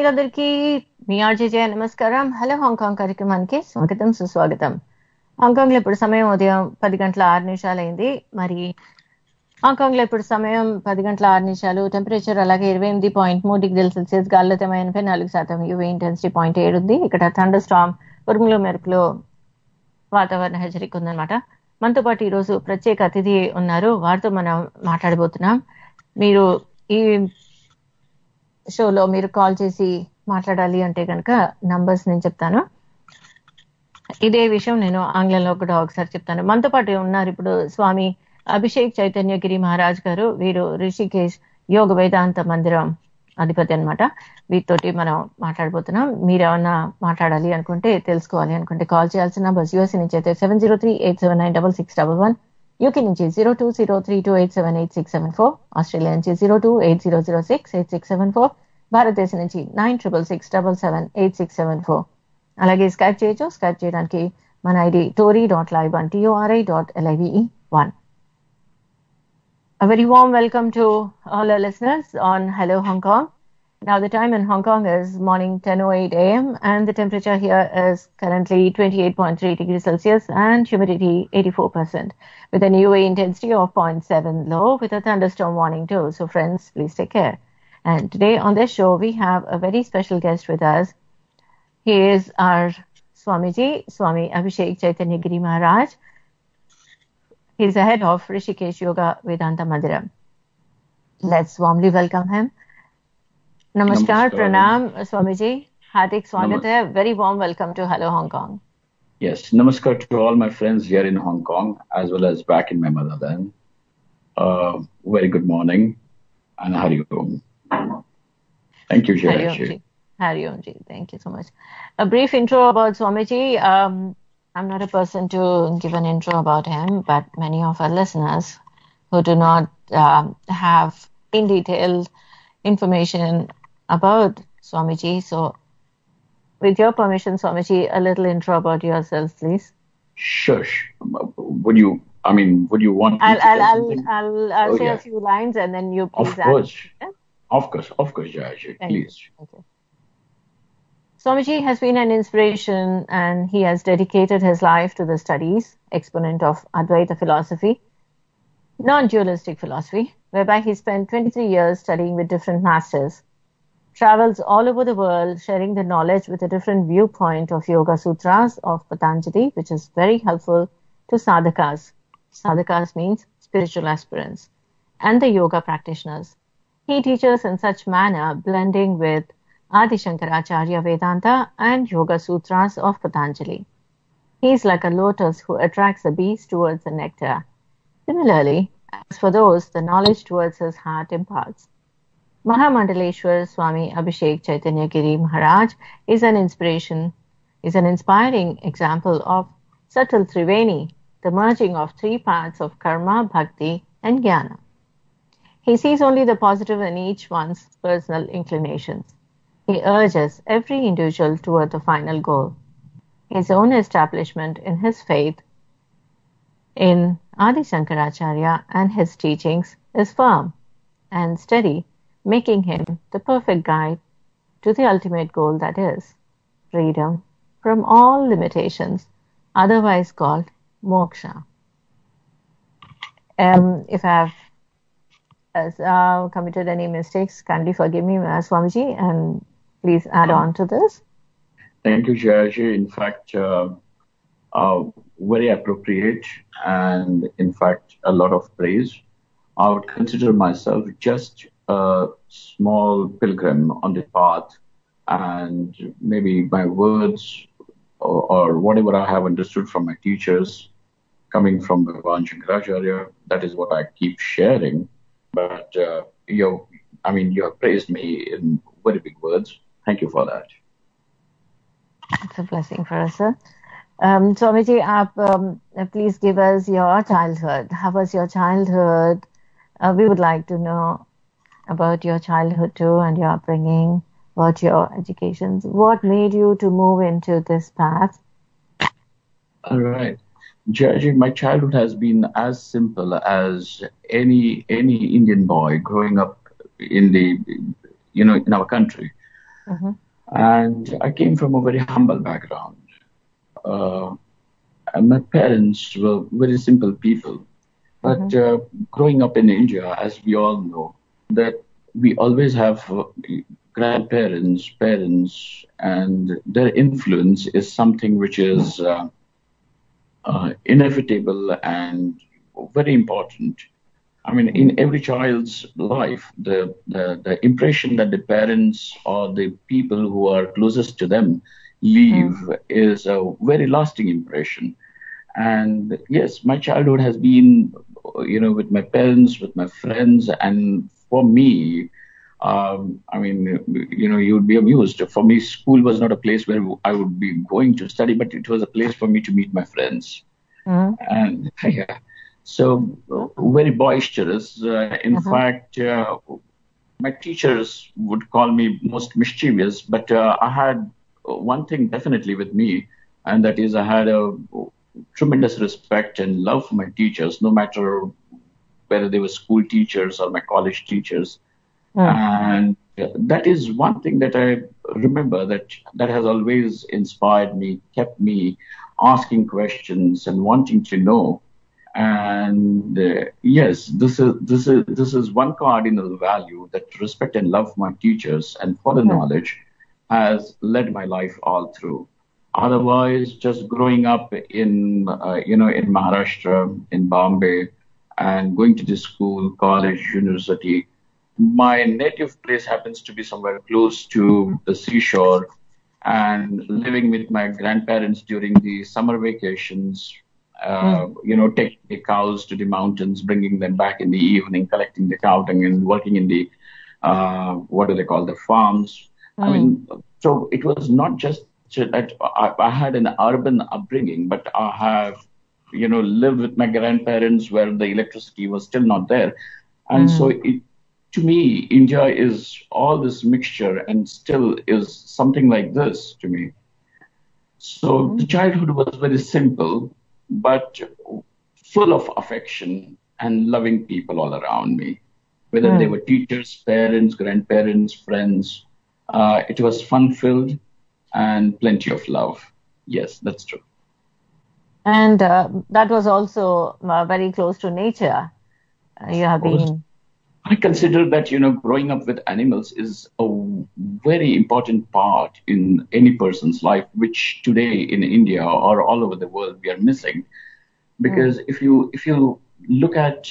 శ్రోతలందరికీ మీ ఆర్జే జయ నమస్కారం. Hello Hong Kong కార్యక్రమానికి స్వాగతం, సుస్వాగతం. హాంకాంగ్ లో ఇప్పుడు సమయం ఉదయం 10:06 అయింది. మరి హాంకాంగ్ లో ఇప్పుడు సమయం 10:06, టెంపరేచర్ అలాగే 28.3 డిగ్రీల సెల్సియస్, గాలిలో తేమ 84%, యూవీ ఇంటెన్సిటీ 0.7 ఉంది. ఇక్కడ థండర్ స్టార్మ్, ఉరుములు మెరుపులు వాతావరణ హెచ్చరిక ఉందన్నమాట. మనతో పాటు ఈరోజు ప్రత్యేక అతిథి ఉన్నారు, వారితో మనం మాట్లాడబోతున్నాం. మీరు ఈ షోలో మీరు కాల్ చేసి మాట్లాడాలి అంటే కనుక నంబర్స్ నేను చెప్తాను. ఇదే విషయం నేను ఆంగ్లంలో కూడా ఒకసారి చెప్తాను. మనతో పాటు ఉన్నారు ఇప్పుడు స్వామి అభిషేక్ చైతన్య గిరి మహారాజ్ గారు. వీరు రిషికేశ్ యోగ వేదాంత మందిరం అధిపతి అనమాట. వీటితోటి మనం మాట్లాడబోతున్నాం. మీరు ఏమన్నా మాట్లాడాలి అనుకుంటే, తెలుసుకోవాలి అనుకుంటే కాల్ చేయాల్సిన నంబర్స్ యూఎస్ఏ నుంచి అయితే 703-879-6611, యూకే నుంచి 0203287867 ఆస్ట్రేలియా నుంచి 0280068674, భారతదేశం నుంచి 9667778674. అలాగే స్కైప్ చేయొచ్చు. స్కైప్ చేయడానికి మన ID tori.live1, tori.live1. A very warm welcome to all our listeners on Hello Hong Kong. Now the time in Hong Kong is morning 10:08 a.m. and the temperature here is currently 28.3 degrees Celsius and humidity 84%, with an UV intensity of 0.7 low, with a thunderstorm warning too. So friends, please take care. And today on this show we have a very special guest with us. He is our Swamiji, Swami Abhishek Chaitanya Giri Maharaj. He is the head of Rishikesh Yoga Vedanta Mandiram. Let's warmly welcome him. Namaskar, Pranam, Swamiji. Hardik Swagat hai. Very warm welcome to Hello Hong Kong. Yes, namaskar to all my friends here in Hong Kong as well as back in my motherland. Very good morning and Hari Om. Thank you, Jaya. Hari Om ji. Thank you so much. A brief intro about Swamiji. I'm not a person to give an intro about him, but many of our listeners who do not have in detail information about Swamiji. So with your permission, Swamiji, a little intro about yourself, please. Sure. Would you want me to tell something? I'll say a few lines and then you please add. Of course, Jaya, please. Okay. Swamiji has been an inspiration and he has dedicated his life to the studies, exponent of Advaita philosophy, non-dualistic philosophy, whereby he spent 23 years studying with different masters, travels all over the world sharing the knowledge with a different viewpoint of Yoga Sutras of Patanjali, which is very helpful to sadhakas. Sadhakas means spiritual aspirants, and the yoga practitioners. He teaches in such manner, blending with Adi Shankaracharya Vedanta and Yoga Sutras of Patanjali. He is like a lotus who attracts the bees towards the nectar. Similarly, as for those, the knowledge towards his heart imparts. Maha Mandaleshwar Swami Abhishek Chaitanya Giri Maharaj is an inspiring example of subtle Triveni, the merging of three paths of karma, bhakti, and jnana. He sees only the positive in each one's personal inclinations. He urges every individual toward the final goal. His own establishment in his faith in Adi Shankaracharya and his teachings is firm and steady, making him the perfect guide to the ultimate goal, that is, freedom from all limitations, otherwise called moksha. If I have committed any mistakes, kindly forgive me, Swamiji, and please add on to this. Thank you, Jaya. In fact, very appropriate and in fact a lot of praise. I would consider myself just a small pilgrim on the path, and maybe my words or whatever I have understood from my teachers coming from Bhagavan Shankaracharya, that is what I keep sharing. But you have praised me in very big words. Thank you for that. It's a blessing for us, sir. Swamiji, please give us your childhood. How was your childhood? We would like to know about your childhood too and your upbringing, about your educations. What made you to move into this path? All right. Jaya, my childhood has been as simple as any Indian boy growing up in our country. Mm-hmm. And I came from a very humble background. Uh, and my parents were very simple people. Mm-hmm. But growing up in India, as we all know, that we always have grandparents, parents, and their influence is something which is inevitable and very important. I mean, in every child's life, the impression that the parents or the people who are closest to them leave is a very lasting impression. And yes, my childhood has been, with my parents, with my friends, and for me, I mean, you would be amused. For me, school was not a place where I would be going to study, but it was a place for me to meet my friends. Mm-hmm. And yeah, so very boisterous. In Mm-hmm. fact, my teachers would call me most mischievous, but I had one thing definitely with me, and that is I had a tremendous respect and love for my teachers, no matter whether they were school teachers or my college teachers. Mm-hmm. And that is one thing that I remember that has always inspired me, kept me asking questions and wanting to know. And yes, this is one cardinal value, that respect and love for my teachers and for the knowledge has led my life all through. Otherwise, just growing up in Maharashtra, in Bombay, and going to the school, college, university, my native place happens to be somewhere close to the seashore, and living with my grandparents during the summer vacations, taking the cows to the mountains, bringing them back in the evening, collecting the cow dung and working in the, what do they call, the farms. I Mm-hmm. mean, so it was not just that I had an urban upbringing, but I have, lived with my grandparents where the electricity was still not there. And so to me, India is all this mixture and still is something like this to me. So the childhood was very simple, but full of affection and loving people all around me, whether they were teachers, parents, grandparents, friends. It was fun filled and plenty of love. Yes, that's true. And that was also very close to nature. You Of have course, been. I consider that, growing up with animals is a very important part in any person's life, which today in India or all over the world we are missing. Mm. Because if you look at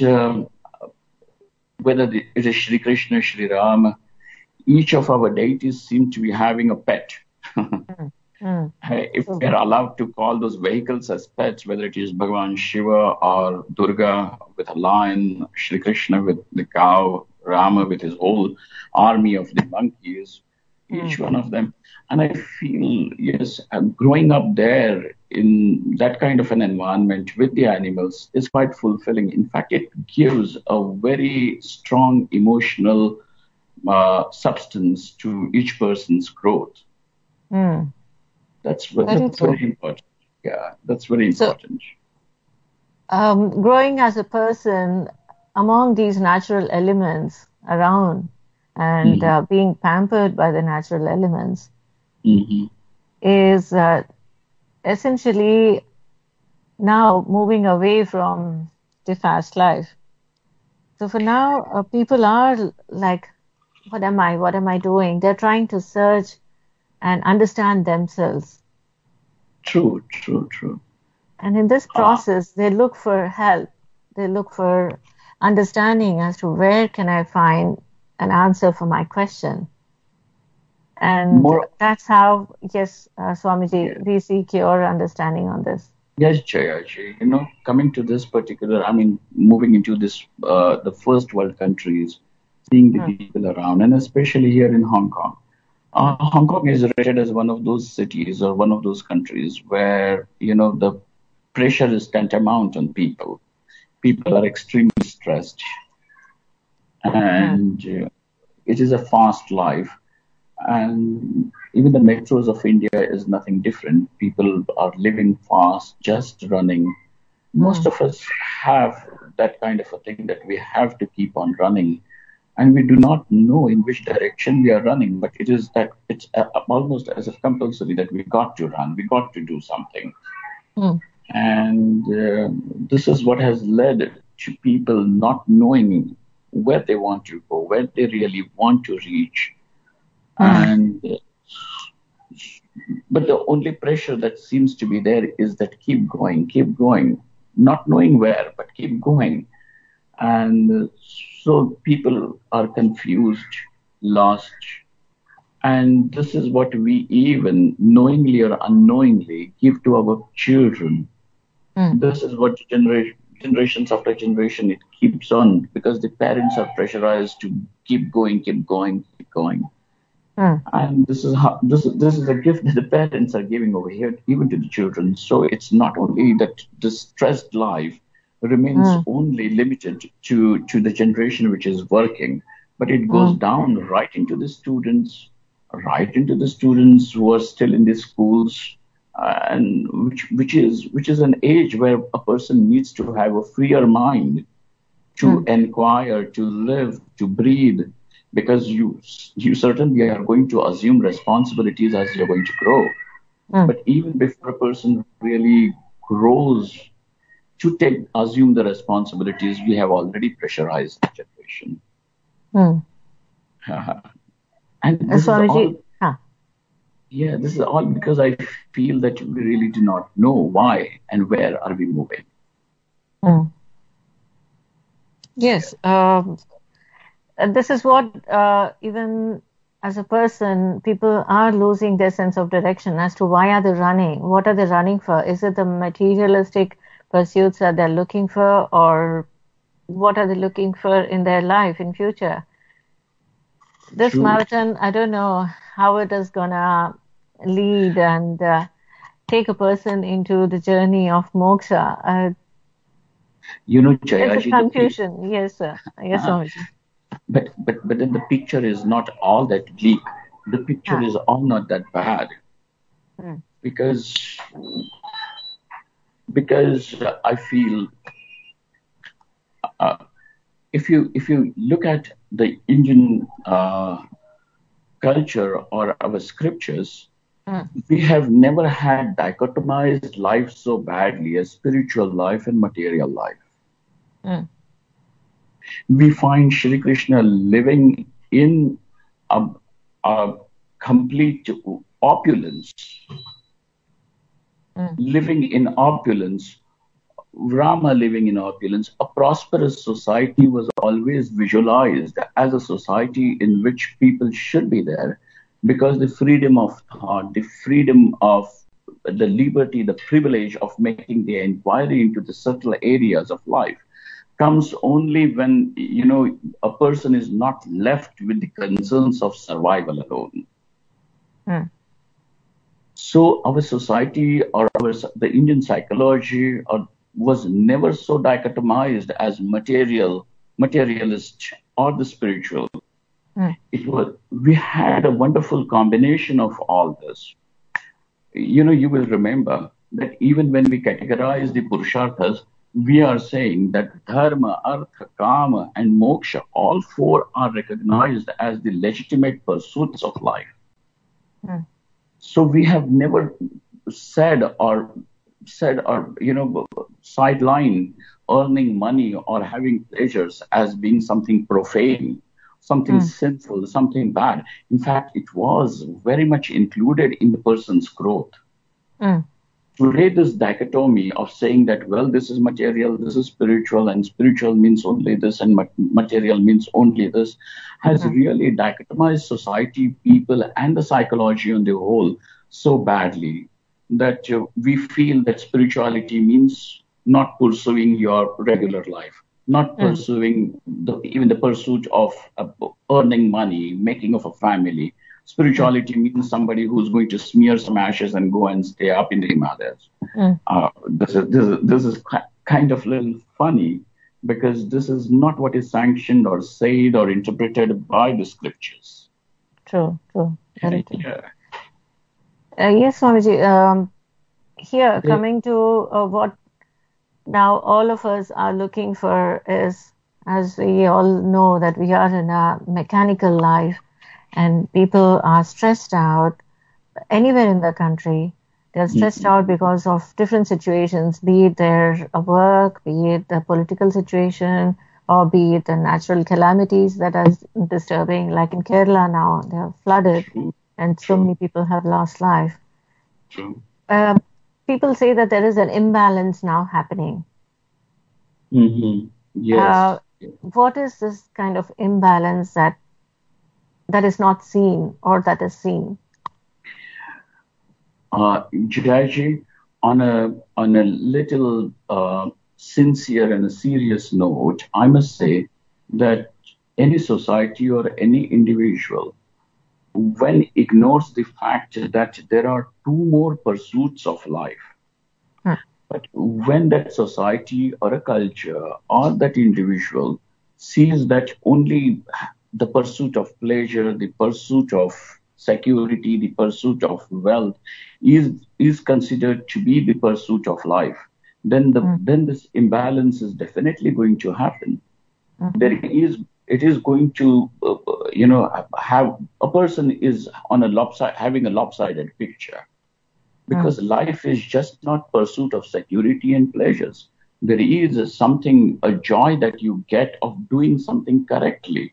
whether it is Shri Krishna, Shri Ram, each of our deities seem to be having a pet. Mm. Mm. If we True. are allowed to call those vehicles as pets, whether it is Bhagavan Shiva or Durga with a lion, Shri Krishna with the cow, Rama with his whole army of the monkeys, each Mm. one of them. And I feel, yes, growing up there in that kind of an environment with the animals is quite fulfilling. In fact, it gives a very strong emotional substance to each person's growth. Mm. Very That's true. very important. Yeah, that's very So, important. growing as a person among these natural elements around and Mm-hmm. being pampered by the natural elements Mm-hmm. is essentially now moving away from the fast life. So for now, people are like, what am I? What am I doing? They're trying to search and understand themselves. True, true, true. And in this Ah, process, they look for help. They look for understanding as to where can I find an answer for my question. And more, that's how, yes, yeah. Swamiji, we seek your understanding on this. Yes, Jaya, coming to this particular, I mean, moving into this, the first world countries, seeing the Mm, people around, and especially here in Hong Kong. mm, Hong Kong is rated as one of those cities or one of those countries where, the pressure is tantamount on people. People are extremely stressed, mm, and it is a fast life. And even the metros of India is nothing different. People are living fast, just running. Most mm, of us have that kind of a thing that we have to keep on running. and we do not know in which direction we are running. But it's almost as if compulsory that we got to run, we got to do something. And this is what has led to people not knowing where they want to go, where they really want to reach. And but the only pressure that seems to be there is that keep going, not knowing where, but keep going. And so people are confused, lost. And this is what we even knowingly or unknowingly give to our children. This is what generations after generation, it keeps on, because the parents are pressurized to keep going. And this is a gift that the parents are giving over here, even to the children. So it's not only that the stressed life remains only limited to the generation which is working, but it goes down right into the students who are still in the schools, and which is an age where a person needs to have a freer mind to inquire, to live, to breathe, because you certainly are going to assume responsibilities as you're going to grow. But even before a person really grows to assume the responsibilities, we have already pressurized the generation. And this is all. Yeah, this is all because I feel that we really do not know why and where are we moving. Yes. This is what, even as a person, people are losing their sense of direction as to why are they running? What are they running for? Is it the materialistic pursuits that they're looking for, or what are they looking for in their life in future? This marathon, I don't know how it is gonna lead and take a person into the journey of moksha. Jaya, it's a confusion. Yes, sir. Yes, Swamiji. But then the picture is not all that bleak. The picture is all not that bad. Because I feel if you look at the Indian culture or our scriptures, we have never had dichotomized life so badly as spiritual life and material life. We find Shri Krishna living in a complete opulence, living in opulence, Rama living in opulence. A prosperous society was always visualized as a society in which people should be there, because the freedom of thought, the freedom of the liberty, the privilege of making the inquiry into the subtle areas of life comes only when, a person is not left with the concerns of survival alone. So our society or the Indian psychology was never so dichotomized as materialist or the spiritual. We had a wonderful combination of all this. You will remember that even when we categorize the Purusharthas, we are saying that Dharma, Artha, Kama, and Moksha, all four are recognized as the legitimate pursuits of life. So we have never said or sideline earning money or having pleasures as being something profane, something sinful, something bad. In fact, it was very much included in the person's growth. Today, this dichotomy of saying that, well, this is material, this is spiritual, and spiritual means only this, and material means only this, has really dichotomized society, people, and the psychology on the whole so badly that we feel that spirituality means not pursuing your regular life, not pursuing even the pursuit of earning money, making of a family. Spirituality means somebody who's going to smear some ashes and go and stay up in the Himalayas. This is kind of a little funny, because this is not what is sanctioned or said or interpreted by the scriptures. True. Very true. Yes, Swamiji. Here, coming to what now all of us are looking for is as we all know that we are in a mechanical life and people are stressed out anywhere in the country. They're stressed out because of different situations, be it their work, be it the political situation, or be it the natural calamities that are disturbing. Like in Kerala now, they are flooded True. and so many people have lost life. True. People say that there is an imbalance now happening. Yes. What is this kind of imbalance that is not seen or that is seen? Jayaji, on a little sincere and a serious note, I must say that any society or any individual, when ignores the fact that there are two more pursuits of life, but when that society or a culture or that individual sees that only the pursuit of pleasure, the pursuit of security, the pursuit of wealth is considered to be the pursuit of life, then this imbalance is definitely going to happen. There is it is going to have a person is on a having a lopsided picture, because life is just not pursuit of security and pleasures. There is something, a joy that you get of doing something correctly.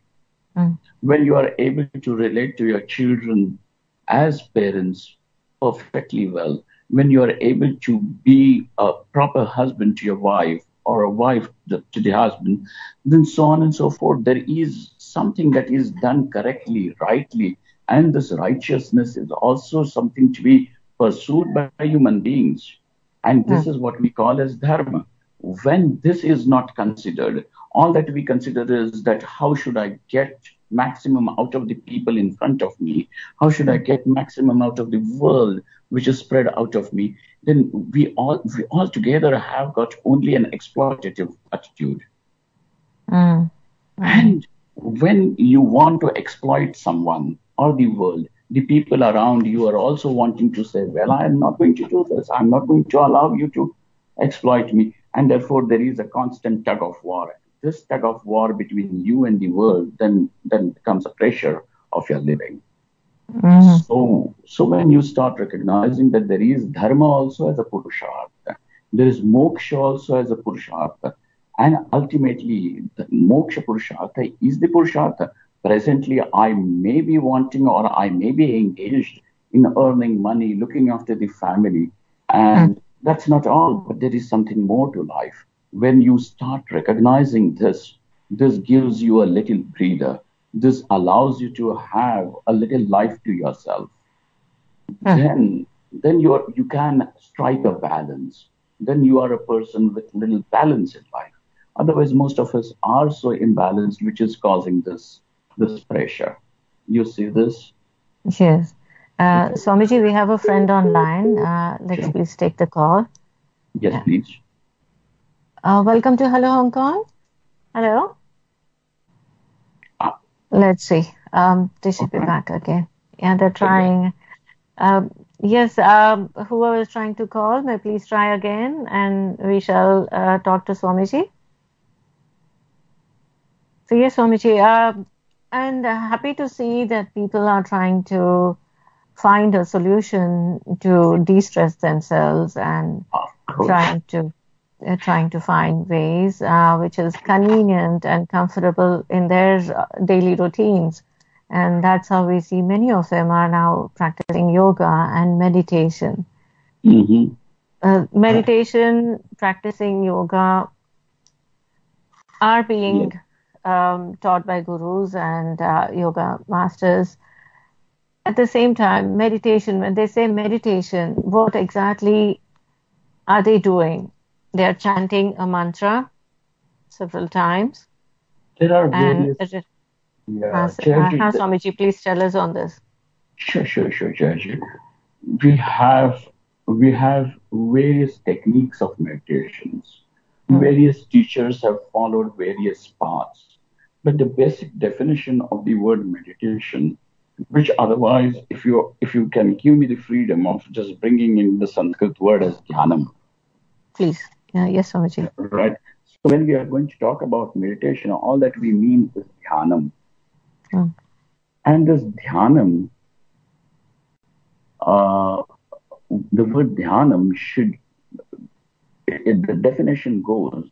When you are able to relate to your children as parents perfectly well, when you are able to be a proper husband to your wife or a wife to the husband, then so on and so forth, there is something that is done correctly, rightly, and this righteousness is also something to be pursued by human beings. And this is what we call as dharma. When this is not considered, all that we consider is that how should I get maximum out of the people in front of me? How should I get maximum out of the world which is spread out of me? Then we all together have got only an exploitative attitude. And when you want to exploit someone or the world, the people around you are also wanting to say, well, I am not going to do this. I'm not going to allow you to exploit me. And therefore, there is a constant tug of war. This tug of war between you and the world then becomes a pressure of your living. So when you start recognizing that there is dharma also as a purushartha, there is moksha also as a purushartha, and ultimately the moksha purushartha is the purushartha. Presently, I may be wanting or I may be engaged in earning money, looking after the family, and that's not all, but there is something more to life. When you start recognizing this, this gives you a little breather. This allows you to have a little life to yourself. Then you can strike a balance. Then you are a person with little balance in life. Otherwise, most of us are so imbalanced, which is causing this pressure. You see this? Yes. Swamiji, we have a friend online. Let's please take the call. Yes, please. Welcome to Hello Hong Kong. Hello. Let's see. They should be back again. Yeah, they're trying. Yes, whoever is trying to call, may please try again, and we shall talk to Swamiji. So yes, Swamiji, and happy to see that people are trying to find a solution to de-stress themselves and trying to find ways which is convenient and comfortable in their daily routines. And that's how we see many of them are now practicing yoga and meditation. Meditation, practicing yoga are being taught by gurus and yoga masters. At the same time, meditation, when they say meditation, what exactly are they doing? They are chanting a mantra several times. There are various... Swamiji, please tell us on this. Sure, Jayaji. We have various techniques of meditations. Various teachers have followed various paths. But the basic definition of the word meditation, which otherwise, if you can give me the freedom of just bringing in the Sanskrit word as dhyanam. Please. Yes, Swamiji. Right. So when we are going to talk about meditation, all that we mean is dhyanam. And this dhyanam, the word dhyanam should, the definition goes,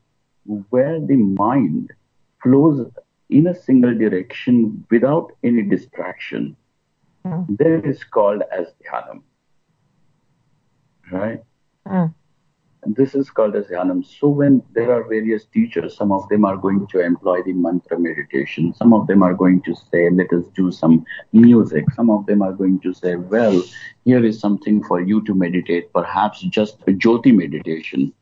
where the mind flows in a single direction without any distraction. That is called as dhyanam. Right? This is called as dhyanam. So when there are various teachers, some of them are going to employ the mantra meditation. Some of them are going to say, let us do some music. Some of them are going to say, well, here is something for you to meditate, perhaps just a jyoti meditation,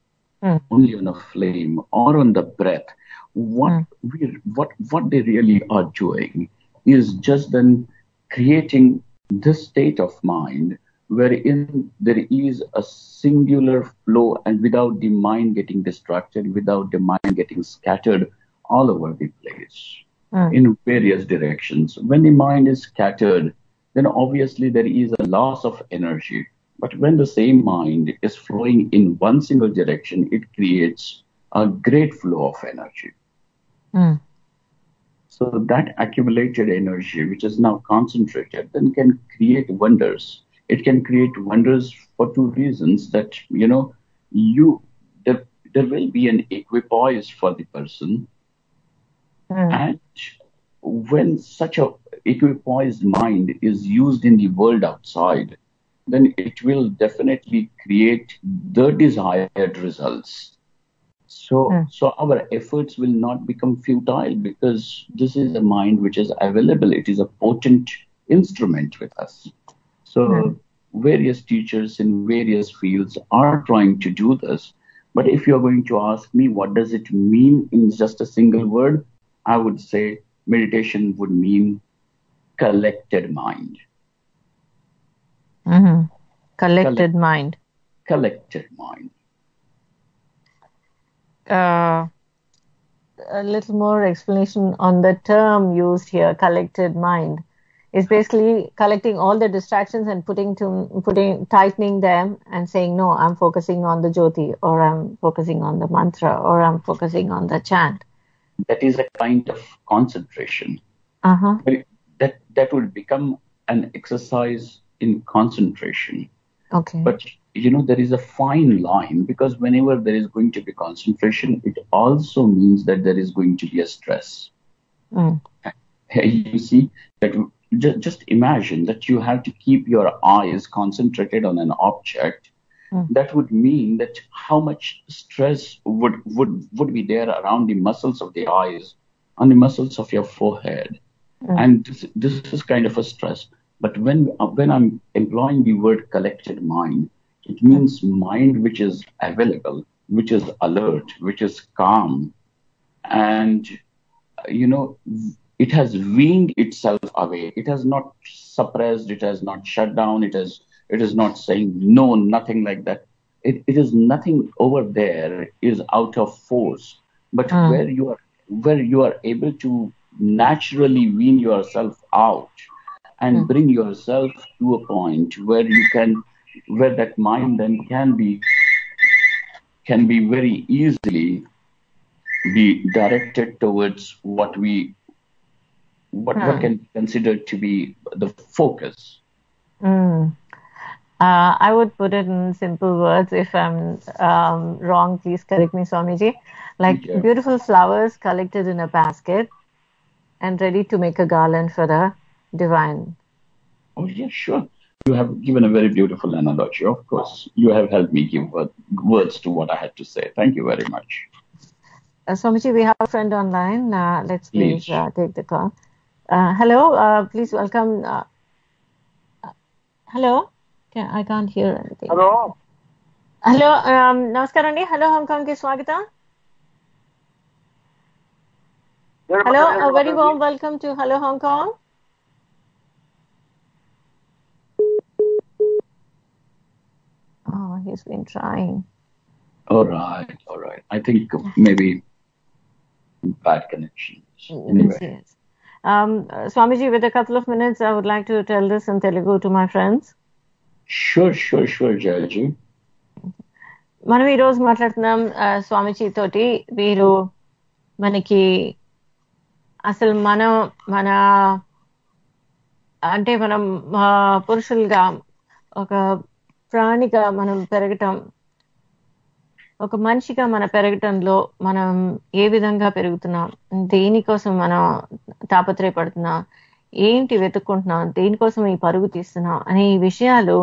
only on a flame or on the breath. What they really are doing is just then creating this state of mind wherein there is a singular flow and without the mind getting distracted, without the mind getting scattered all over the place in various directions. When the mind is scattered, then obviously there is a loss of energy. But when the same mind is flowing in one single direction, it creates a great flow of energy. So that accumulated energy, which is now concentrated, then can create wonders. It can create wonders for two reasons: that, there will be an equipoise for the person. And when such a equipoised mind is used in the world outside, then it will definitely create the desired results. So our efforts will not become futile, because this is a mind which is available. It is a potent instrument with us. So various teachers in various fields are trying to do this. But if you're going to ask me, what does it mean in just a single word? I would say meditation would mean collected mind. Collected mind. Collected mind. A little more explanation on the term used here, collected mind. It's basically collecting all the distractions and tightening them and saying, no, I'm focusing on the jyoti, or I'm focusing on the mantra, or I'm focusing on the chant. That is a kind of concentration. That would become an exercise in concentration. Okay. But, there is a fine line, because whenever there is going to be concentration, it also means that there is going to be a stress. You see, that just imagine that you have to keep your eyes concentrated on an object. That would mean that how much stress would be there around the muscles of the eyes, on the muscles of your forehead. And this is kind of a stress. But when I'm employing the word collected mind, it means mind which is available, which is alert, which is calm. And, it has weaned itself away. It has not suppressed. It has not shut down. It is not saying no, nothing like that. It is nothing over there is out of force. But where you are able to naturally wean yourself out and bring yourself to a point where where that mind then can be very easily be directed towards what can be considered to be the focus. I would put it in simple words. If I'm wrong, please correct me, Swamiji. Like beautiful flowers collected in a basket and ready to make a garland for the divine. Oh, yeah, sure. You have given a very beautiful analogy. Of course, you have helped me give words to what I had to say. Thank you very much. Swamiji, we have a friend online. Let's please take the call. Hello, please welcome. Hello? I can't hear anything. Hello. Namaskar Andi. Hello, Hong Kong ki swagatam. Hello, a very warm welcome to Hello, Hong Kong. Oh, he's been trying. All right. I think maybe bad connection. Anyway. Yes. Swamiji, with a couple of minutes, I would like to tell this in Telugu to my friends. Sure, Jayaji. మనం ఈ రోజు మాట్లాడుతున్నాం స్వామీజీ తోటి. వీరు మనకి అసలు మన అంటే మనం పురుషులుగా ఒక ప్రాణిగా మనం పెరగటం, ఒక మనిషిగా మన పెరగటంలో మనం ఏ విధంగా పెరుగుతున్నాం, దేనికోసం మనం తాపత్రయపడుతున్నాం, ఏంటి వెతుక్కుంటున్నాం, దేనికోసం ఈ పరుగు తీస్తున్నాం అనే ఈ విషయాలు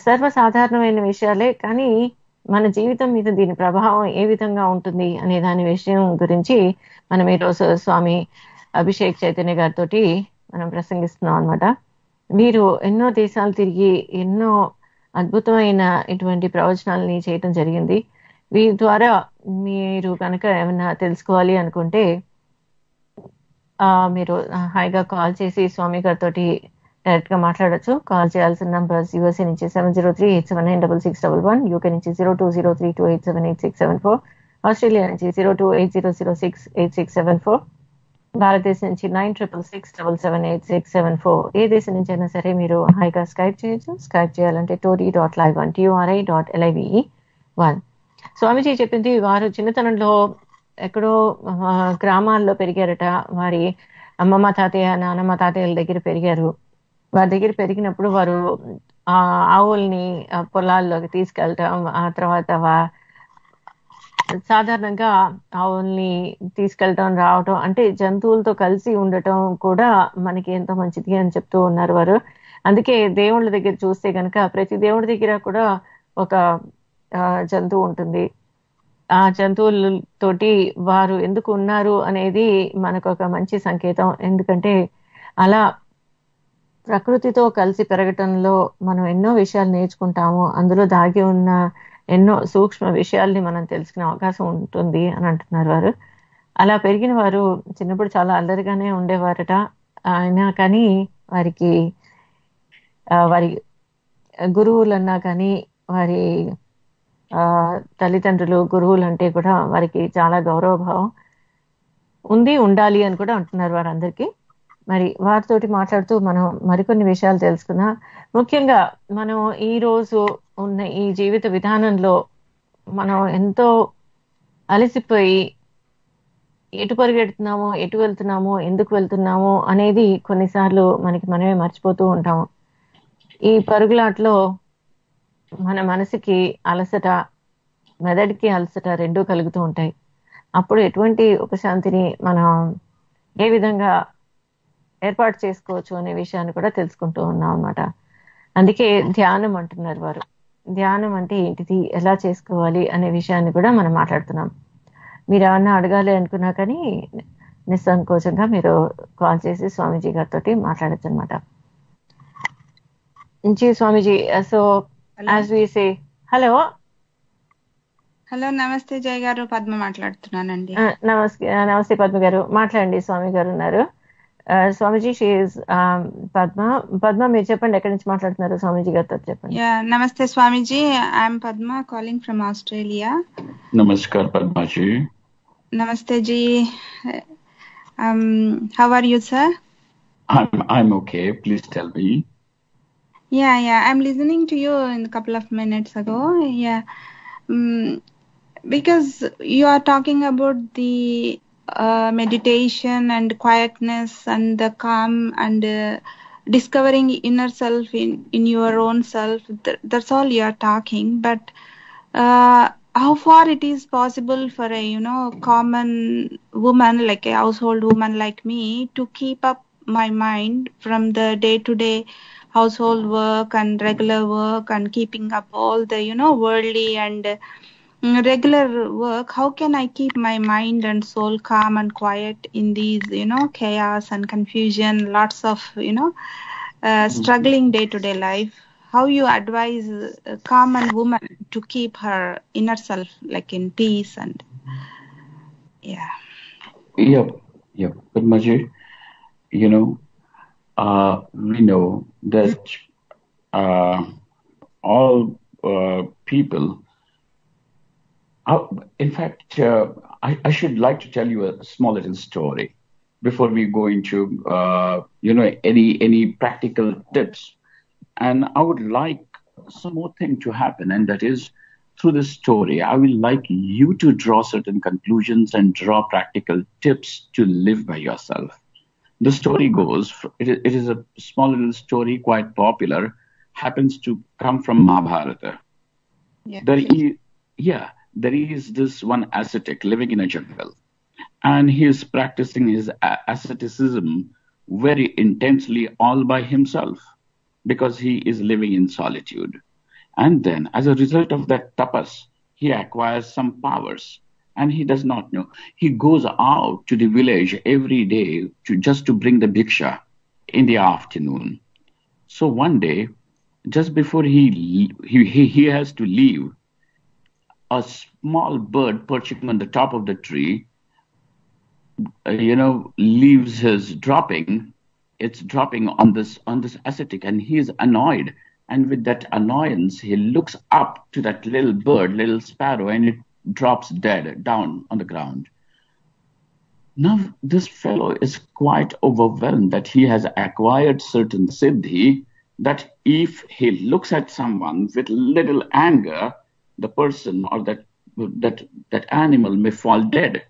సర్వసాధారణమైన విషయాలే. కానీ మన జీవితం మీద దీని ప్రభావం ఏ విధంగా ఉంటుంది అనే దాని విషయం గురించి మనం ఈరోజు స్వామి అభిషేక్ చైతన్య గారితో మనం ప్రసంగిస్తున్నాం అనమాట. వీరు ఎన్నో దేశాలు తిరిగి ఎన్నో అద్భుతమైన ఇటువంటి ప్రవచనాలని చేయటం జరిగింది. వీరి ద్వారా మీరు కనుక ఏమైనా తెలుసుకోవాలి అనుకుంటే మీరు హాయిగా కాల్ చేసి స్వామి గారితో డైరెక్ట్ గా మాట్లాడచ్చు. కాల్ చేయాల్సిన నంబర్స్ యూఎస్ఏ నుంచి 703-879-6611, యూకే నుంచి 0203287867 ఆస్ట్రేలియా నుంచి 0280068674, భారతదేశం నుంచి 9667778674. ఏ దేశం నుంచి అయినా సరే మీరు హాయిగా స్కైప్ చేయొచ్చు. స్కైప్ చేయాలంటే tori.live1 TORI.LIVE1. స్వామీజీ చెప్పింది, వారు చిన్నతనంలో ఎక్కడో గ్రామాల్లో పెరిగారట. వారి అమ్మమ్మ తాతయ్య నానమ్మ తాతయ్యల దగ్గర పెరిగారు. వారి దగ్గర పెరిగినప్పుడు వారు ఆవుల్ని పొలాల్లోకి తీసుకెళ్ళటం, ఆ తర్వాత సాధారణంగా ఆవుల్ని తీసుకెళ్ళటం రావటం అంటే జంతువులతో కలిసి ఉండటం కూడా మనకి ఎంతో మంచిది అని చెప్తూ ఉన్నారు వారు. అందుకే దేవుళ్ళ దగ్గర చూస్తే కనుక ప్రతి దేవుడి దగ్గర కూడా ఒక జంతువు ఉంటుంది. ఆ జంతువులతోటి వారు ఎందుకు ఉన్నారు అనేది మనకు ఒక మంచి సంకేతం. ఎందుకంటే అలా ప్రకృతితో కలిసి పెరగటంలో మనం ఎన్నో విషయాలు నేర్చుకుంటాము. అందులో దాగి ఉన్న ఎన్నో సూక్ష్మ విషయాల్ని మనం తెలుసుకునే అవకాశం ఉంటుంది అని అంటున్నారు వారు. అలా పెరిగిన వారు చిన్నప్పుడు చాలా అల్లరిగానే ఉండేవారట. అయినా కానీ వారి గురువులన్నా కానీ వారి తల్లిదండ్రులు గురువులు అంటే కూడా వారికి చాలా గౌరవభావం ఉంది, ఉండాలి అని కూడా అంటున్నారు వారందరికీ. మరి వారితోటి మాట్లాడుతూ మనం మరికొన్ని విషయాలు తెలుసుకుందాం. ముఖ్యంగా మనం ఈ రోజు ఉన్న ఈ జీవిత విధానంలో మనం ఎంతో అలసిపోయి ఎటు పరిగెడుతున్నామో, ఎటు వెళ్తున్నామో, ఎందుకు వెళ్తున్నామో అనేది కొన్నిసార్లు మనమే మర్చిపోతూ ఉంటాము. ఈ పరుగులాట్లో మన మనసుకి అలసట, మెదడుకి అలసట రెండూ కలుగుతూ ఉంటాయి. అప్పుడు ఎటువంటి ఉపశాంతిని మనం ఏ విధంగా ఏర్పాటు చేసుకోవచ్చు అనే విషయాన్ని కూడా తెలుసుకుంటూ ఉన్నాం అన్నమాట. అందుకే ధ్యానం అంటున్నారు వారు. ధ్యానం అంటే ఏంటిది, ఎలా చేసుకోవాలి అనే విషయాన్ని కూడా మనం మాట్లాడుతున్నాం. మీరు ఏమన్నా అడగాలి అనుకున్నా కానీ నిస్సంకోచంగా మీరు కాల్ చేసి స్వామీజీ గారితో మాట్లాడచ్చు అనమాట. Swamiji, so as we say hello. Hello, నమస్తే జయ గారు, పద్మ మాట్లాడుతున్నానండి. నమస్తే పద్మ గారు, మాట్లాడండి. స్వామి గారు ఉన్నారు. స్వామీజీ, షీఈస్ పద్మ. మీరు చెప్పండి, ఎక్కడి నుంచి మాట్లాడుతున్నారు? స్వామీజీ గారితో చెప్పండి. నమస్తే Swamiji, I'm Padma calling from Australia. నమస్కార్ పద్మాజీ. నమస్తే ji. How are you sir? I'm okay. Please tell me. Yeah, I'm listening to you in a couple of minutes ago. Yeah, because you are talking about the meditation and quietness and the calm and discovering inner self in your own self. That's all you are talking. But how far it is possible for a common woman, like a household woman like me, to keep up my mind from the day-to-day household work and regular work and keeping up all the worldly and regular work? How can I keep my mind and soul calm and quiet in these chaos and confusion, lots of struggling day-to-day life? How you advise a common woman to keep her inner self like in peace? And Yep. Padmaji, we know that all people, in fact, I should like to tell you a small little story before we go into any practical tips. And I would like some more thing to happen, and that is through this story, I will like you to draw certain conclusions and draw practical tips to live by yourself. The story goes, it is a small little story, quite popular, happens to come from Mahabharata. Yeah. There is this one ascetic living in a jungle, and he is practicing his asceticism very intensely all by himself because he is living in solitude. And then, as a result of that tapas, he acquires some powers, and he does not know. He goes out to the village every day just to bring the bhiksha in the afternoon. So one day, just before he has to leave, a small bird perching on the top of the tree, leaves his dropping. It's dropping on this ascetic, and he is annoyed. And with that annoyance, he looks up to that little bird, little sparrow, and it drops dead down on the ground. Now, this fellow is quite overwhelmed that he has acquired certain siddhi, that if he looks at someone with little anger, the person or that animal may fall dead.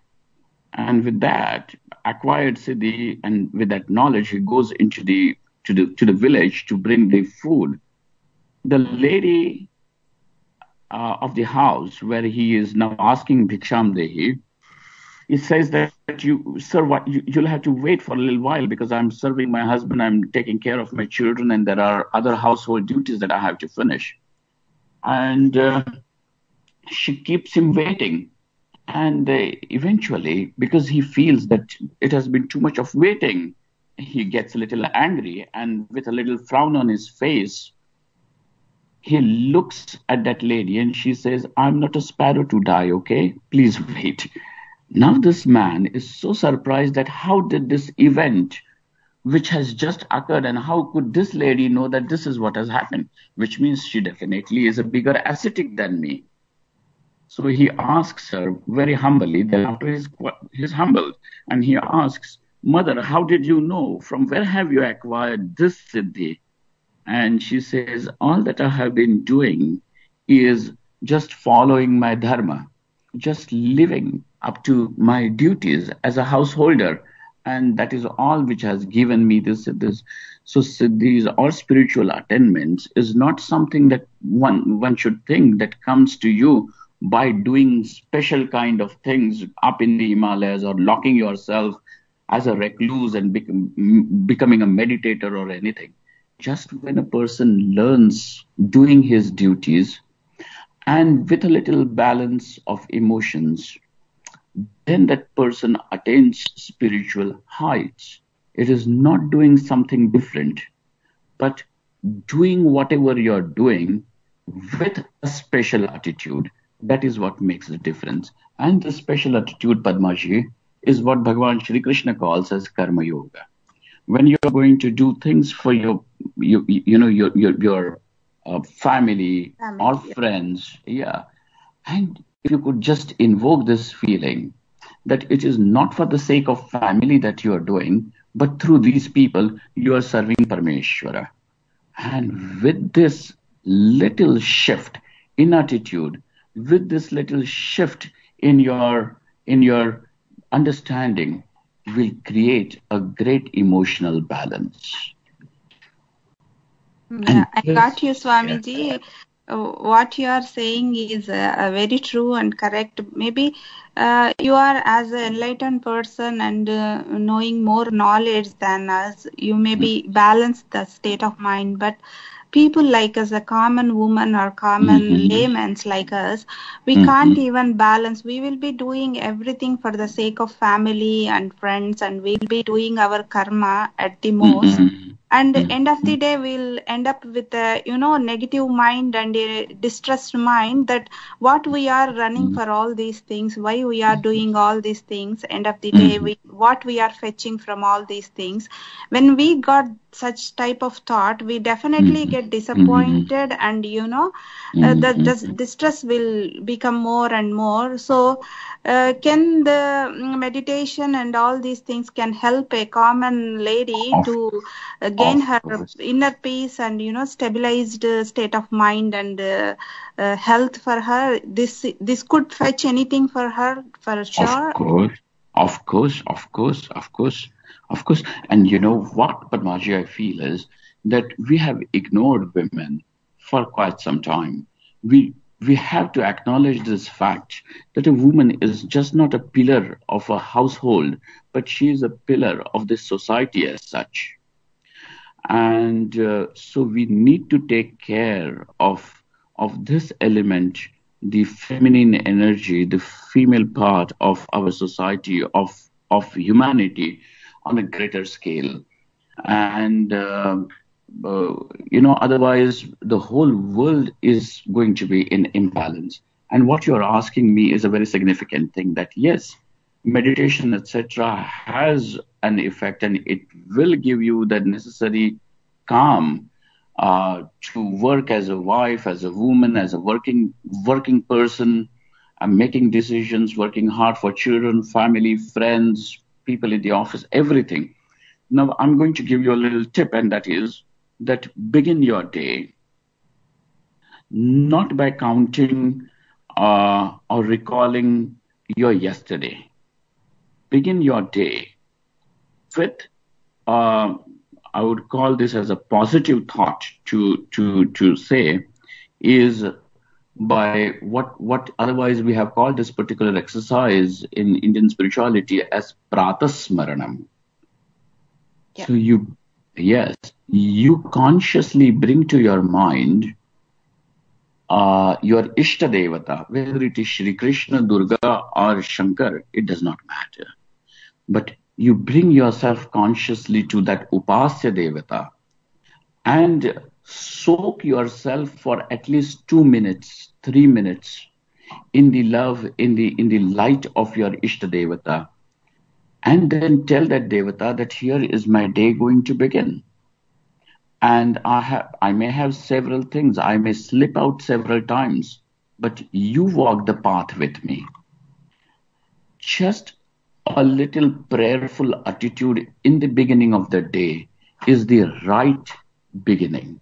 And with that acquired siddhi and with that knowledge, he goes into to the village to bring the food. The lady of the house where he is now asking bhiksham dehi, he says that you'll have to wait for a little while because I'm serving my husband, I'm taking care of my children, and there are other household duties that I have to finish. And she keeps him waiting. And eventually, because he feels that it has been too much of waiting, he gets a little angry, and with a little frown on his face, he looks at that lady and she says, I'm not a sparrow to die, okay? Please wait. Now this man is so surprised that how did this event which has just occurred, and how could this lady know that this is what has happened? Which means she definitely is a bigger ascetic than me. So he asks her very humbly, thereafter he's humbled, and he asks, Mother, how did you know? From where have you acquired this siddhi? And she says, all that I have been doing is just following my dharma, just living up to my duties as a householder. And that is all which has given me this. So siddhis or spiritual attainments is not something that one should think that comes to you by doing special kind of things up in the Himalayas or locking yourself as a recluse and becoming a meditator or anything. Just when a person learns doing his duties and with a little balance of emotions, then that person attains spiritual heights. It is not doing something different, but doing whatever you're doing with a special attitude. That is what makes the difference. And the special attitude, Padmaji, is what Bhagavan Shri Krishna calls as karma yoga. When you're going to do things for your family or friends, and if you could just invoke this feeling that it is not for the sake of family that you are doing, but through these people you are serving Parameshwara. And with this little shift in attitude, with this little shift in your understanding, will create a great emotional balance. Yeah, I got you, Swamiji. What you are saying is very true and correct. Maybe you are, as an enlightened person and knowing more knowledge than us, you maybe balance the state of mind. But people like us, a common woman or common laymen like us, we can't even balance. We will be doing everything for the sake of family and friends, and we'll be doing our karma at the most. And end of the day, we'll end up with a negative mind and a distressed mind, that what we are running for all these things, why we are doing all these things. End of the day, what we are fetching from all these things. When we got such type of thought, we definitely get disappointed, and the distress will become more and more. So can the meditation and all these things can help a common lady to gain her inner peace and stabilized state of mind and health for her? This could fetch anything for her for sure. Of course. And you know what, Padmaji, I feel is that we have ignored women for quite some time. We have to acknowledge this fact that a woman is just not a pillar of a household, but she is a pillar of this society as such. And so we need to take care of this element, the feminine energy, the female part of our society, of humanity on a greater scale. And otherwise the whole world is going to be in imbalance. And what you're asking me is a very significant thing, that yes, meditation, etc., has an effect, and it will give you the necessary calm to work as a wife, as a woman, as a working person, making decisions, working hard for children, family, friends, people in the office, everything. Now, I'm going to give you a little tip, and that is that begin your day not by counting or recalling your yesterday. Begin your day with, I would call this as a positive thought to say, is by what otherwise we have called this particular exercise in Indian spirituality as pratasmaranam. Yeah. So you consciously bring to your mind your Ishta Devata, whether it is Shri Krishna, Durga or Shankar, it does not matter. But you bring yourself consciously to that Upasya Devata and soak yourself for at least 2 minutes, 3 minutes in the love, in the light of your Ishta Devata. And then tell that Devata that here is my day going to begin. And I may have several things. I may slip out several times, but you walk the path with me. Just a little prayerful attitude in the beginning of the day is the right beginning.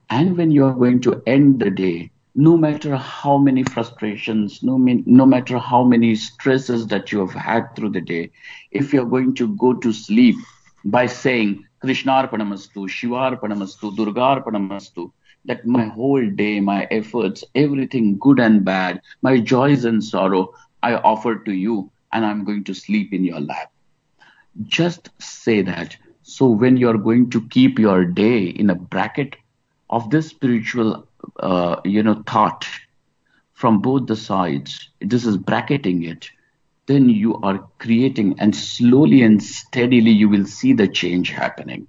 And when you are going to end the day, no matter how many frustrations, no matter how many stresses that you have had through the day, if you're going to go to sleep by saying Krishnarpanamastu, Shivarpanamastu, Durgarpanamastu, that my whole day, my efforts, everything good and bad, my joys and sorrow, I offer to you, and I'm going to sleep in your lap. Just say that. So when you're going to keep your day in a bracket of this spiritual thought from both the sides, this is bracketing it, then you are creating, and slowly and steadily you will see the change happening.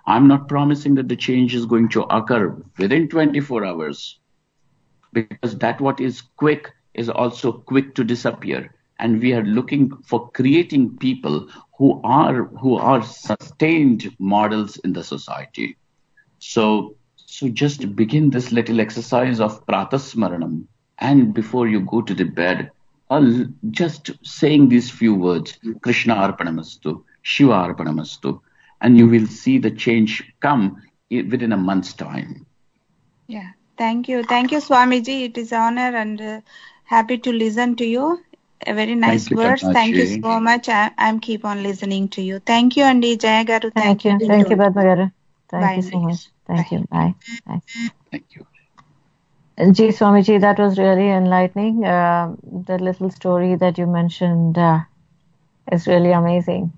I'm not promising that the change is going to occur within 24 hours, because that what is quick is also quick to disappear. And we are looking for creating people who are sustained models in the society. So just begin this little exercise of pratasmaranam, and before you go to the bed, just saying these few words, Krishna Arpanamastu, Shiva Arpanamastu, and you will see the change come within a month's time. Yeah, thank you, Swamiji. It is an honor and happy to listen to you. A very nice words. Thank you so much. I'm keep on listening to you. Thank you, Andi. Jaya Garu. Thank you. Thank you, Padma Garu. Thank you so much. Thank you. Bye. Thank you. Ji Swamiji, that was really enlightening. The little story that you mentioned is really amazing.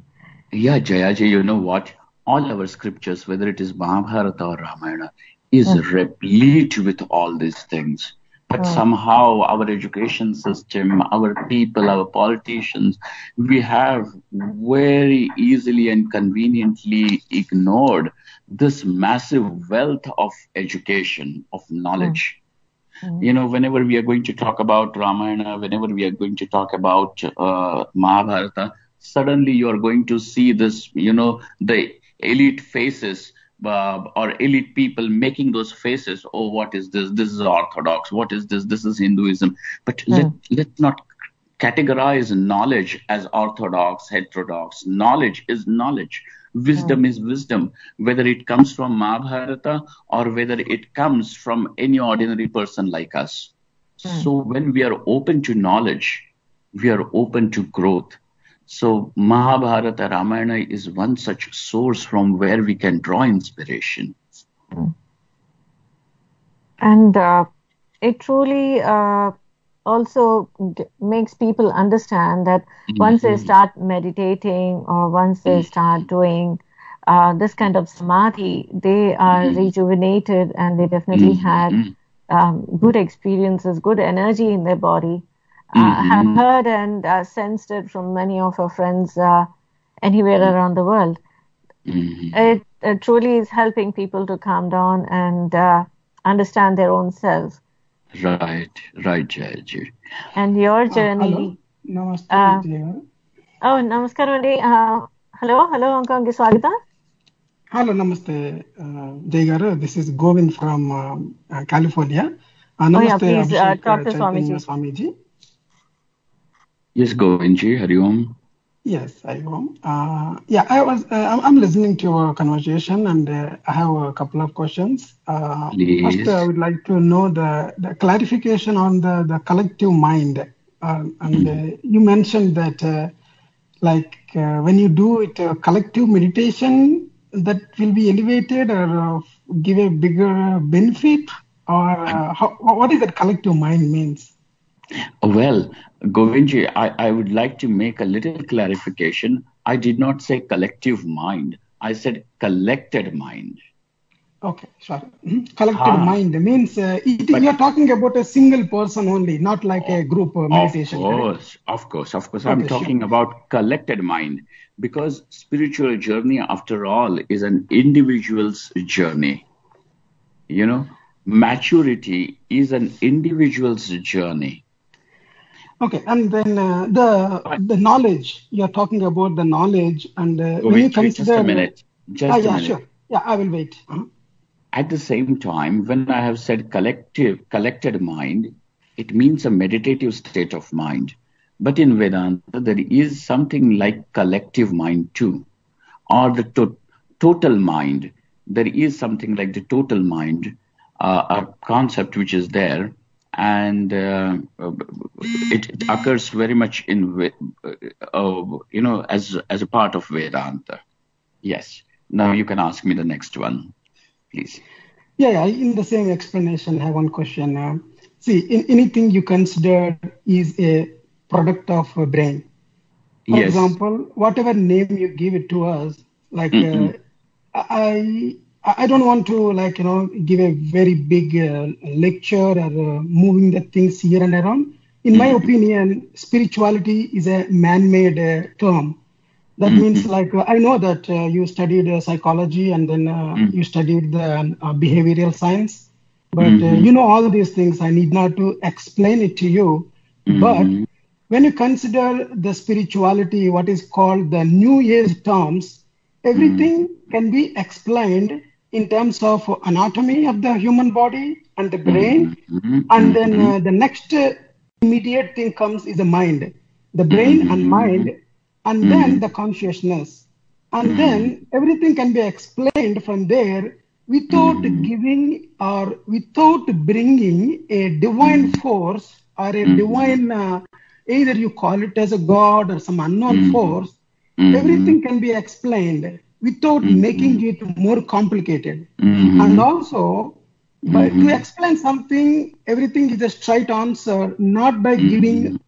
Yeah, Jaya ji, you know what? All our scriptures, whether it is Mahabharata or Ramayana, is replete with all these things. But somehow our education system, our people, our politicians, we have very easily and conveniently ignored this massive wealth of education, of knowledge. You know, whenever we are going to talk about Ramayana, whenever we are going to talk about Mahabharata, suddenly you are going to see this, the elite faces or elite people making those faces. Oh, what is this? This is Orthodox. What is this? This is Hinduism. But let's not categorize knowledge as orthodox, heterodox. Knowledge is knowledge. Wisdom is wisdom, whether it comes from Mahabharata or whether it comes from any ordinary person like us. So when we are open to knowledge, we are open to growth. So Mahabharata, Ramayana is one such source from where we can draw inspiration. And it truly also makes people understand that once they start meditating or once they start doing this kind of samadhi, they are rejuvenated and they definitely had good experiences, good energy in their body. I have heard and sensed it from many of our friends anywhere around the world. It truly is helping people to calm down and understand their own self. Right, Jaya. And your journey. Hello. Namaste, Jaya. Namaskaram andi. Hello, Hong Kong ki swagata. Hello, namaste, Jaya. This is Govind from California. Namaste, please Abhishek talk to Chaitanya Swamiji. Yes, Govindji, Hari Om. Yes, Hari Om. I'm listening to your conversation and I have a couple of questions. First, I would like to know the clarification on the collective mind. You mentioned that when you do it, collective meditation, that will be elevated or give a bigger benefit, or what is that collective mind means? Well, Govindji, I would like to make a little clarification. I did not say collective mind. I said collected mind. Okay, sorry. Collective mind means you're talking about a single person only, not like a group meditation. Of course. I'm talking about collected mind, because spiritual journey, after all, is an individual's journey. Maturity is an individual's journey. Okay, and then the knowledge, you're talking about the knowledge, and when you consider... Just a minute. Sure. Yeah, I will wait. At the same time, when I have said collected mind, it means a meditative state of mind. But in Vedanta, there is something like collective mind too, or the total mind. There is something like the total mind, a concept which is there. And it occurs very much in, as a part of Vedanta. Yes. Now you can ask me the next one, please. Yeah. In the same explanation, I have one question. See, anything you consider is a product of a brain. For example, whatever name you give it to us, like I don't want to give a very big lecture or moving the things here and around. In my opinion, spirituality is a man-made term. That means I know that you studied psychology and then you studied the behavioral science. But all these things, I need not to explain it to you. But when you consider the spirituality, what is called the New Age terms, everything can be explained in terms of anatomy of the human body and the brain. And then the next immediate thing comes is the mind, the brain and mind, and then the consciousness. And then everything can be explained from there without giving or without bringing a divine force or a divine, either you call it as a god or some unknown force. Everything can be explained without making it more complicated. And also, to explain something, everything is a straight answer, not by giving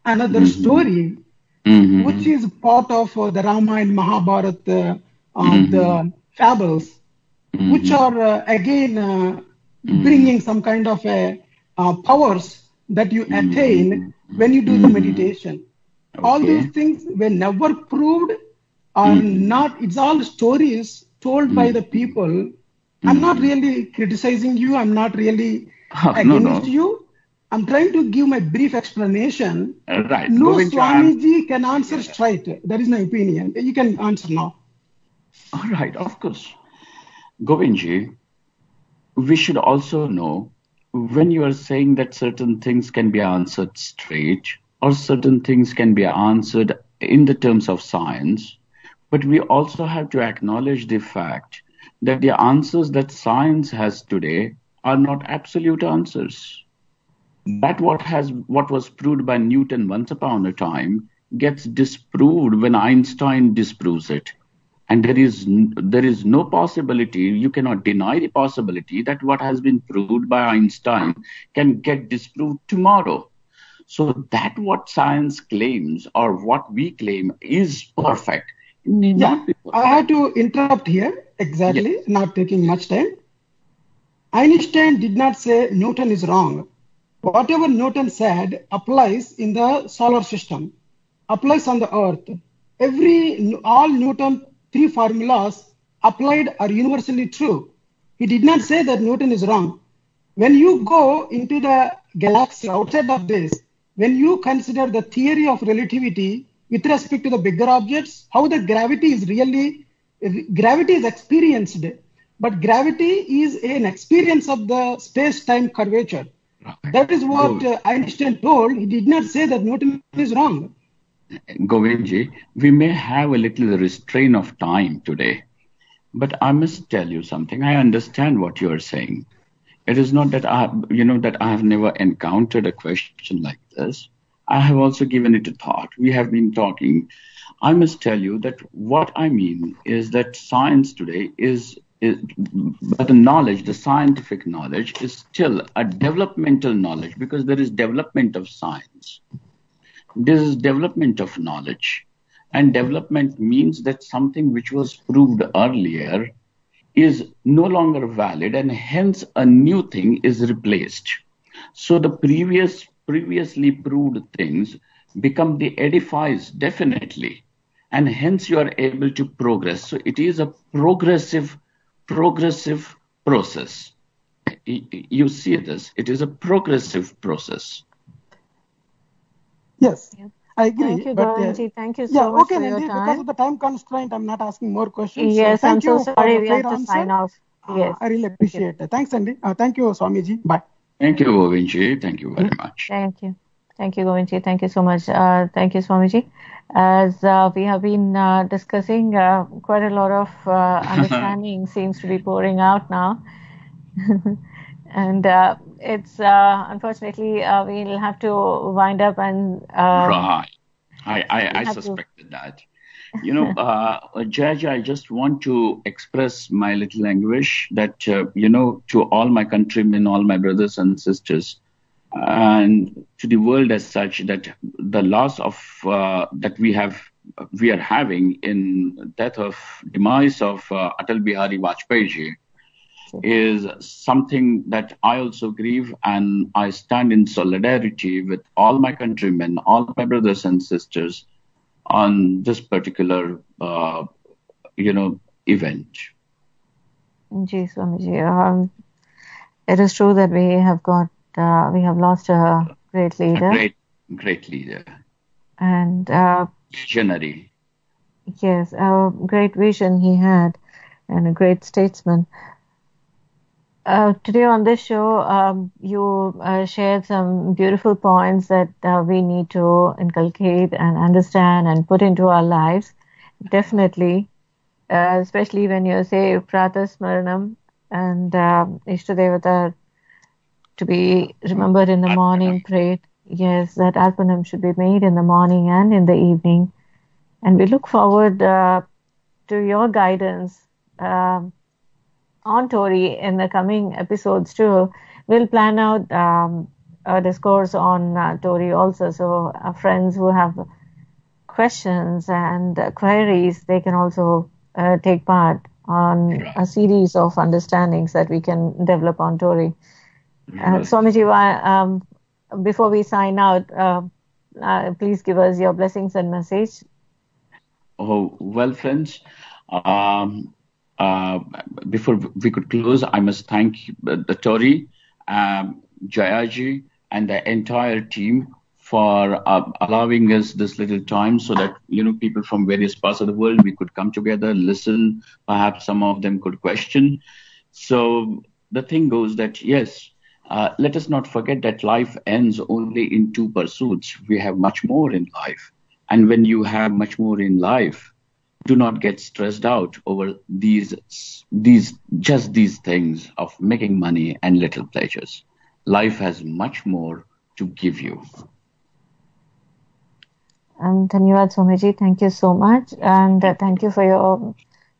another story, which is part of the Ramayana, Mahabharata, the fables, which are again bringing some kind of powers that you attain when you do the meditation. All those things were never proved, are not, it's all stories told by the people. I'm not really criticizing you. I'm not really against you. I'm trying to give my brief explanation. Right. No Swamiji can answer straight. That is my opinion. You can answer now. All right, of course. Govindji, we should also know, when you are saying that certain things can be answered straight, or certain things can be answered in the terms of science, but we also have to acknowledge the fact that the answers that science has today are not absolute answers. That what was proved by Newton once upon a time gets disproved when Einstein disproves it. And there is no possibility, you cannot deny the possibility that what has been proved by Einstein can get disproved tomorrow. So that what science claims or what we claim is perfect. It need not be perfect. I have to interrupt here. Exactly. Yes. Not taking much time. Einstein did not say Newton is wrong. Whatever Newton said applies in the solar system, applies on the earth. All Newton 3 formulas applied are universally true. He did not say that Newton is wrong. When you go into the galaxy outside of this, when you consider the theory of relativity with respect to the bigger objects, how the gravity is experienced, but gravity is an experience of the space-time curvature. That is what Einstein told. He did not say that Newton is wrong. Govindji, we may have a little restraint of time today, but I must tell you something. I understand what you are saying. It is not that I have never encountered a question like this. I have also given it a thought. We have been talking. I must tell you that what I mean is that science today but the knowledge, the scientific knowledge, is still a developmental knowledge because there is development of science. This is development of knowledge. And development means that something which was proved earlier is no longer valid, and hence a new thing is replaced. So the previously proved things become the edifice, definitely. And hence you are able to progress. So it is a progressive process. You see this, it is a progressive process. Yes, I agree. Thank you, Govindji. Thank you so much for your time. Because of the time constraint, I'm not asking more questions. Yes, so thank I'm you so sorry. We have to answer. sign off. Yes. I really appreciate it. Thanks, Andy. Thank you, Swamiji. Bye. Thank you, Govindji. Thank you very much. Thank you. Thank you, Govindji. Thank you so much. Thank you, Swamiji. As we have been discussing, quite a lot of understanding seems to be pouring out now. And it's unfortunately we'll have to wind up and right. I suspected that. Jaya, I just want to express my little anguish that to all my countrymen, all my brothers and sisters, and to the world as such, that the loss of that we are having in demise of Atal Bihari Vajpayee ji is something that I also grieve, and I stand in solidarity with all my countrymen, all my brothers and sisters on this particular, event. Ji, Swamiji, it is true that we have lost a great leader. A great leader. And visionary. Yes, a great vision he had, and a great statesman. Today on this show, you shared some beautiful points that we need to inculcate and understand and put into our lives. Definitely, especially when you say Pratha Smaranam and Ishtadevata to be remembered in the morning, prayed. Yes, that Arpanam should be made in the morning and in the evening. And we look forward to your guidance on Tori in the coming episodes too. We'll plan out a discourse on Tori also. So our friends who have questions and queries, they can also take part on a series of understandings that we can develop on Tori. Swamiji, before we sign out, please give us your blessings and message. Oh, well, friends, before we could close, I must thank the Tori, Jayaji, and the entire team for allowing us this little time so that, people from various parts of the world, we could come together, listen, perhaps some of them could question. So the thing goes that, yes, let us not forget that life ends only in two pursuits. We have much more in life. And when you have much more in life, do not get stressed out over these things of making money and little pleasures. Life has much more to give you. Dhanyavad Swamiji, thank you so much, and thank you for your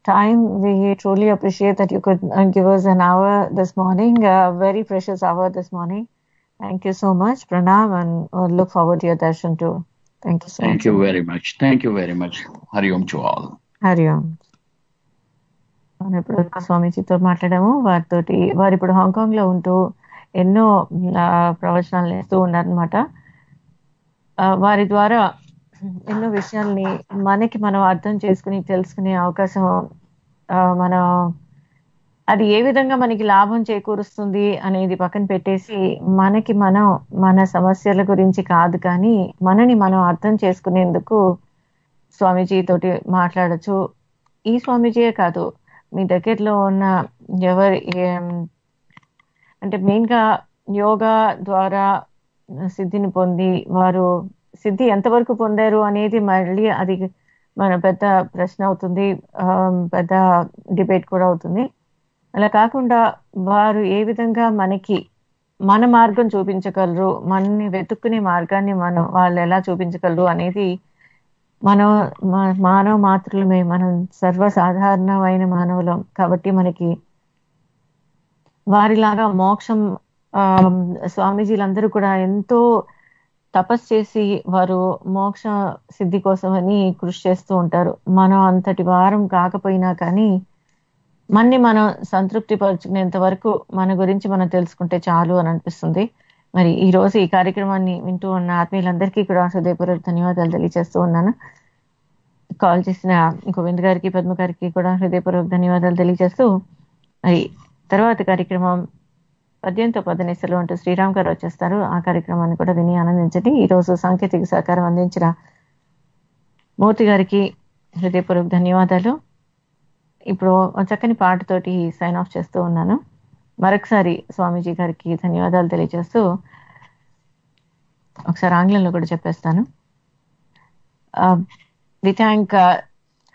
time. We truly appreciate that you could give us an hour this morning, a very precious hour this morning. Thank you so much, Pranam, and look forward to your darshan too. Thank you so much. Thank you very much. Thank you very much. Hari Om to all. Hari Om. మనం ఇప్పుడు స్వామీజీతో మాట్లాడాము. వారు ఇప్పుడు Hong Kong లో ఉంటూ ఎన్నో ప్రవచనాలు ఇస్తూ ఉన్నారనమాట. వారి ద్వారా ఎన్నో విషయాల్ని మనం అర్థం చేసుకుని తెలుసుకునే అవకాశం మనం అది ఏ విధంగా మనకి లాభం చేకూరుస్తుంది అనేది పక్కన పెట్టేసి మనం మన సమస్యల గురించి కాదు కానీ మనని మనం అర్థం చేసుకునేందుకు స్వామీజీ తోటి మాట్లాడచ్చు. ఈ స్వామీజీయే కాదు, మీ దగ్గరలో ఉన్న ఎవరి అంటే మెయిన్ గా యోగా ద్వారా సిద్ధిని పొంది వారు సిద్ధి ఎంతవరకు పొందారు అనేది మళ్ళీ అది మన పెద్ద ప్రశ్న అవుతుంది, పెద్ద డిబేట్ కూడా అవుతుంది. అలా కాకుండా వారు ఏ విధంగా మనకి మన మార్గం చూపించగలరు, మనని వెతుక్కునే మార్గాన్ని వాళ్ళు ఎలా చూపించగలరు అనేది మానవ మాత్రులమే, మనం సర్వసాధారణమైన మానవులం కాబట్టి మనకి వారిలాగా మోక్షం స్వామీజీలందరూ కూడా ఎంతో తపస్సు చేసి వారు మోక్ష సిద్ధి కోసమని కృషి చేస్తూ ఉంటారు. మనం అంతటి వారం కాకపోయినా కానీ మనం సంతృప్తి పరుచుకునేంత వరకు మన గురించి మనం తెలుసుకుంటే చాలు అని అనిపిస్తుంది. మరి ఈ రోజు ఈ కార్యక్రమాన్ని వింటూ ఉన్న ఆత్మీయులందరికీ కూడా హృదయపూర్వక ధన్యవాదాలు తెలియజేస్తూ ఉన్నాను. కాల్ చేసిన గోవింద్ గారికి, పద్మ గారికి కూడా హృదయపూర్వక ధన్యవాదాలు తెలియజేస్తూ మరి తర్వాత కార్యక్రమం పద్యంతో పదనిసలు అంటూ శ్రీరామ్ గారు వచ్చేస్తారు. ఆ కార్యక్రమాన్ని కూడా విని ఆనందించండి. ఈ రోజు సాంకేతిక సహకారం అందించిన మూర్తి గారికి హృదయపూర్వక ధన్యవాదాలు. ఇప్పుడు చక్కని పాటతోటి సైన్ ఆఫ్ చేస్తూ ఉన్నాను. మరొకసారి స్వామీజీ గారికి ధన్యవాదాలు తెలియజేస్తూ ఒకసారి ఆంగ్లంలో కూడా చెప్పేస్తాను. We thank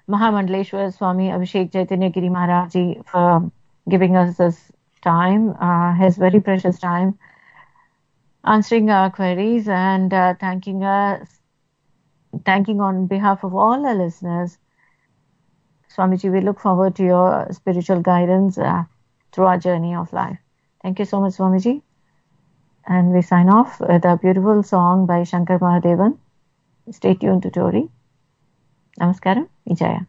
Maha Mandaleshwar Swami Abhishek Chaitanya Giri Maharaj for giving us this time, his very precious time, answering our queries and thanking on behalf of all our listeners. Swamiji, we look forward to your spiritual guidance through our journey of life. Thank you so much, Swamiji. And we sign off with a beautiful song by Shankar Mahadevan. Stay tuned to Tori. Namaskaram. Jaya.